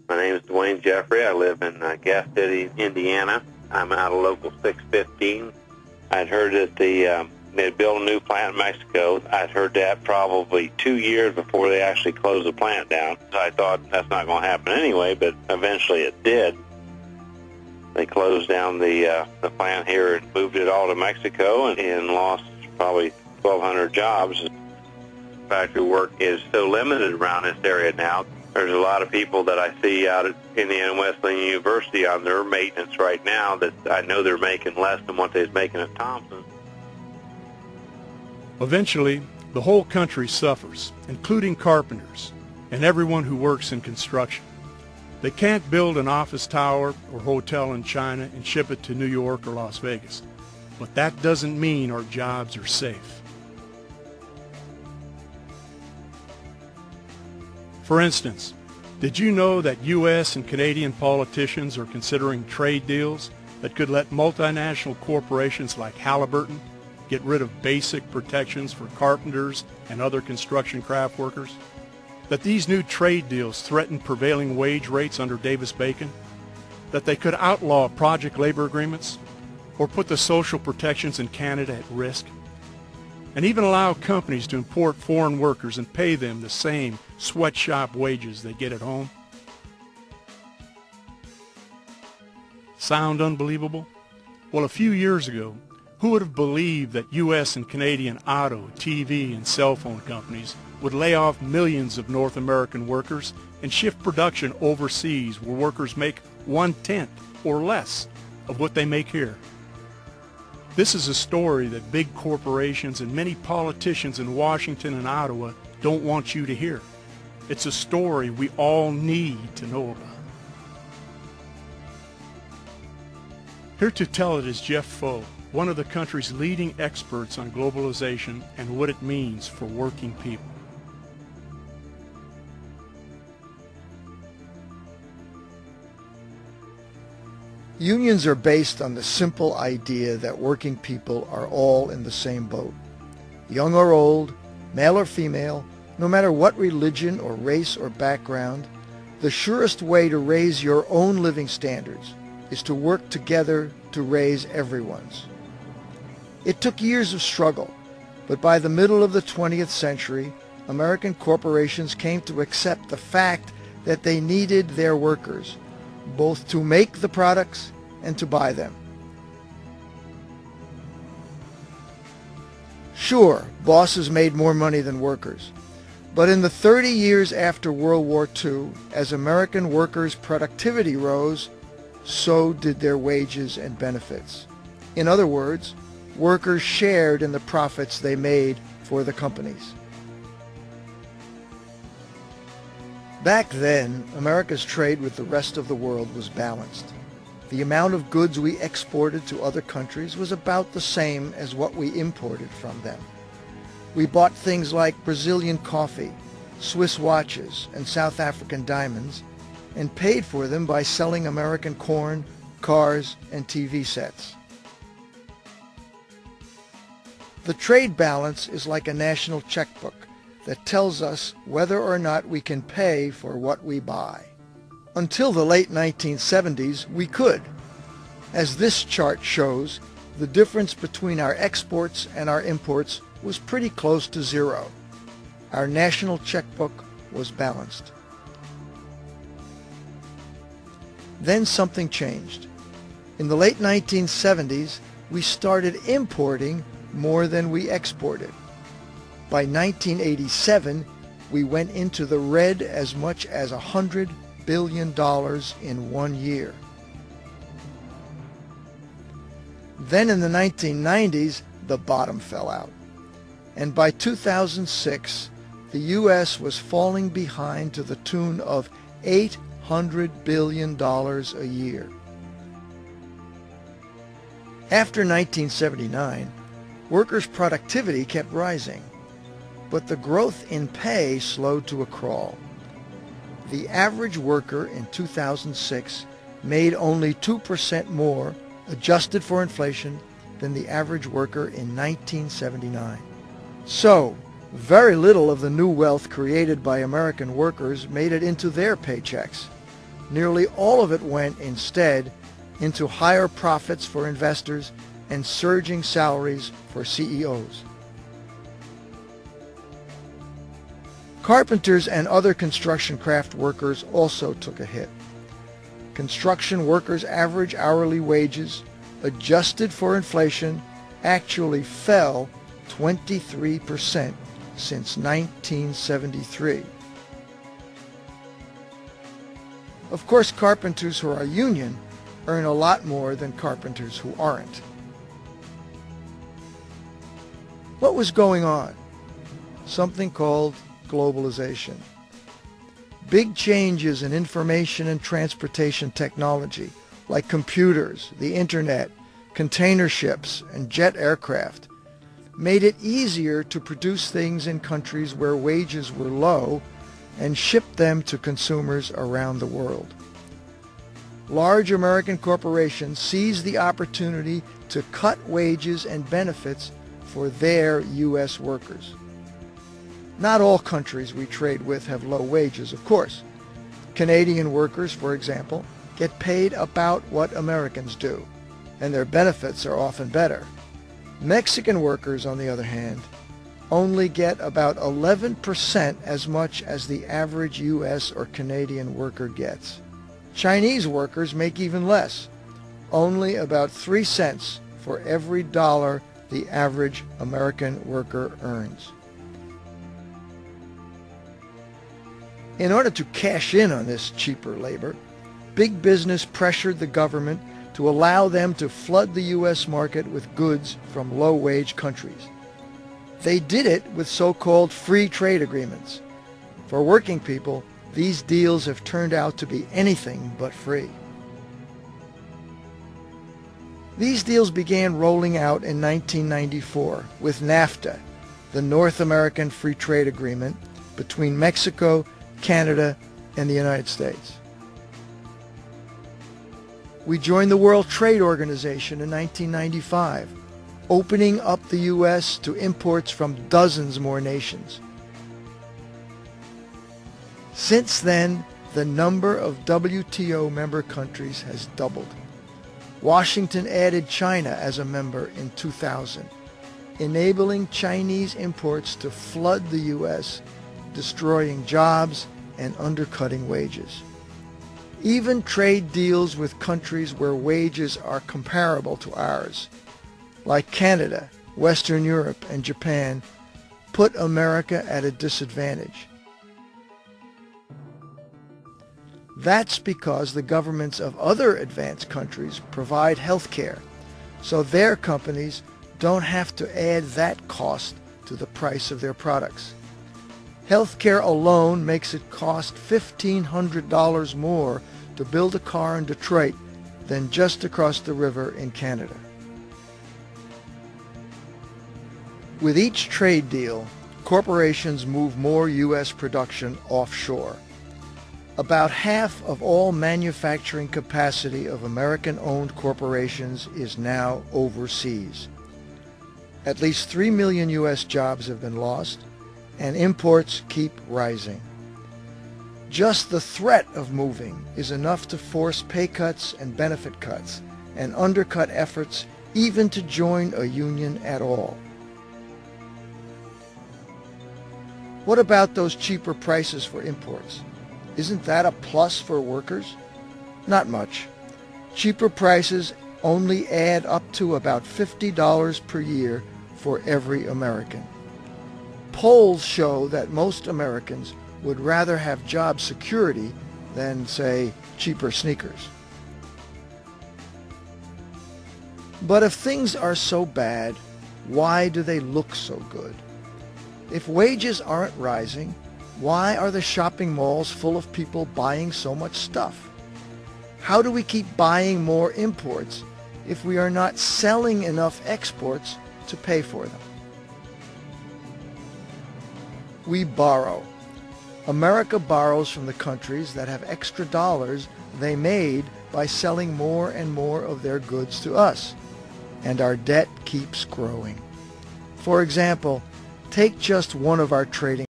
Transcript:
My name is Dwayne Jeffrey. I live in Gas City, Indiana. I'm out of Local 615. I'd heard that they'd built a new plant in Mexico. I'd heard that probably 2 years before they actually closed the plant down. So I thought that's not going to happen anyway, but eventually it did. They closed down the plant here and moved it all to Mexico and lost probably 1,200 jobs. Factory work is so limited around this area now. There's a lot of people that I see out at Indiana Wesleyan University on their maintenance right now that I know they're making less than what they was making at Thompson. Eventually, the whole country suffers, including carpenters and everyone who works in construction. They can't build an office tower or hotel in China and ship it to New York or Las Vegas. But that doesn't mean our jobs are safe. For instance, did you know that U.S. and Canadian politicians are considering trade deals that could let multinational corporations like Halliburton get rid of basic protections for carpenters and other construction craft workers? That these new trade deals threaten prevailing wage rates under Davis-Bacon? That they could outlaw project labor agreements or put the social protections in Canada at risk? And even allow companies to import foreign workers and pay them the same sweatshop wages they get at home? Sound unbelievable? Well, a few years ago, who would have believed that U.S. and Canadian auto, TV, and cell phone companies would lay off millions of North American workers and shift production overseas where workers make 1/10 or less of what they make here? This is a story that big corporations and many politicians in Washington and Ottawa don't want you to hear. It's a story we all need to know about. Here to tell it is Jeff Faux, one of the country's leading experts on globalization and what it means for working people. Unions are based on the simple idea that working people are all in the same boat. Young or old, male or female, no matter what religion or race or background, the surest way to raise your own living standards is to work together to raise everyone's. It took years of struggle, but by the middle of the 20th century, American corporations came to accept the fact that they needed their workers, both to make the products and to buy them. Sure, bosses made more money than workers, but in the 30 years after World War II, as American workers' productivity rose, so did their wages and benefits. In other words, workers shared in the profits they made for the companies. Back then, America's trade with the rest of the world was balanced. The amount of goods we exported to other countries was about the same as what we imported from them. We bought things like Brazilian coffee, Swiss watches, and South African diamonds, and paid for them by selling American corn, cars, and TV sets. The trade balance is like a national checkbook that tells us whether or not we can pay for what we buy. Until the late 1970s, we could. As this chart shows, the difference between our exports and our imports was pretty close to zero. Our national checkbook was balanced. Then something changed. In the late 1970s, we started importing more than we exported. By 1987, we went into the red as much as $100 billion in 1 year. Then in the 1990s, the bottom fell out. And by 2006, the U.S. was falling behind to the tune of $800 billion a year. After 1979, workers' productivity kept rising, but the growth in pay slowed to a crawl. The average worker in 2006 made only 2% more, adjusted for inflation, than the average worker in 1979. So, very little of the new wealth created by American workers made it into their paychecks. Nearly all of it went instead into higher profits for investors and surging salaries for CEOs. Carpenters and other construction craft workers also took a hit. Construction workers' average hourly wages, adjusted for inflation, actually fell 23% since 1973. Of course, carpenters who are union earn a lot more than carpenters who aren't. What was going on? Something called globalization. Big changes in information and transportation technology, like computers, the internet, container ships, and jet aircraft, made it easier to produce things in countries where wages were low and ship them to consumers around the world. Large American corporations seized the opportunity to cut wages and benefits for their U.S. workers. Not all countries we trade with have low wages, of course. Canadian workers, for example, get paid about what Americans do, and their benefits are often better. Mexican workers, on the other hand, only get about 11% as much as the average U.S. or Canadian worker gets. Chinese workers make even less, only about 3 cents for every dollar the average American worker earns. In order to cash in on this cheaper labor, big business pressured the government to allow them to flood the U.S. market with goods from low-wage countries. They did it with so-called free trade agreements. For working people, these deals have turned out to be anything but free. These deals began rolling out in 1994 with NAFTA, the North American Free Trade Agreement between Mexico, Canada, and the United States. We joined the World Trade Organization in 1995, opening up the U.S. to imports from dozens more nations. Since then, the number of WTO member countries has doubled. Washington added China as a member in 2000, enabling Chinese imports to flood the U.S., destroying jobs and undercutting wages. Even trade deals with countries where wages are comparable to ours, like Canada, Western Europe, and Japan, put America at a disadvantage. That's because the governments of other advanced countries provide health care, so their companies don't have to add that cost to the price of their products. Health care alone makes it cost $1,500 more to build a car in Detroit than just across the river in Canada. With each trade deal, corporations move more U.S. production offshore. About half of all manufacturing capacity of American-owned corporations is now overseas. At least 3 million U.S. jobs have been lost, and imports keep rising. Just the threat of moving is enough to force pay cuts and benefit cuts, and undercut efforts even to join a union at all. What about those cheaper prices for imports? Isn't that a plus for workers? Not much. Cheaper prices only add up to about $50 per year for every American. Polls show that most Americans would rather have job security than, say, cheaper sneakers. But if things are so bad, why do they look so good? If wages aren't rising, why are the shopping malls full of people buying so much stuff? How do we keep buying more imports if we are not selling enough exports to pay for them? We borrow. America borrows from the countries that have extra dollars they made by selling more and more of their goods to us, and our debt keeps growing. For example, take just one of our trading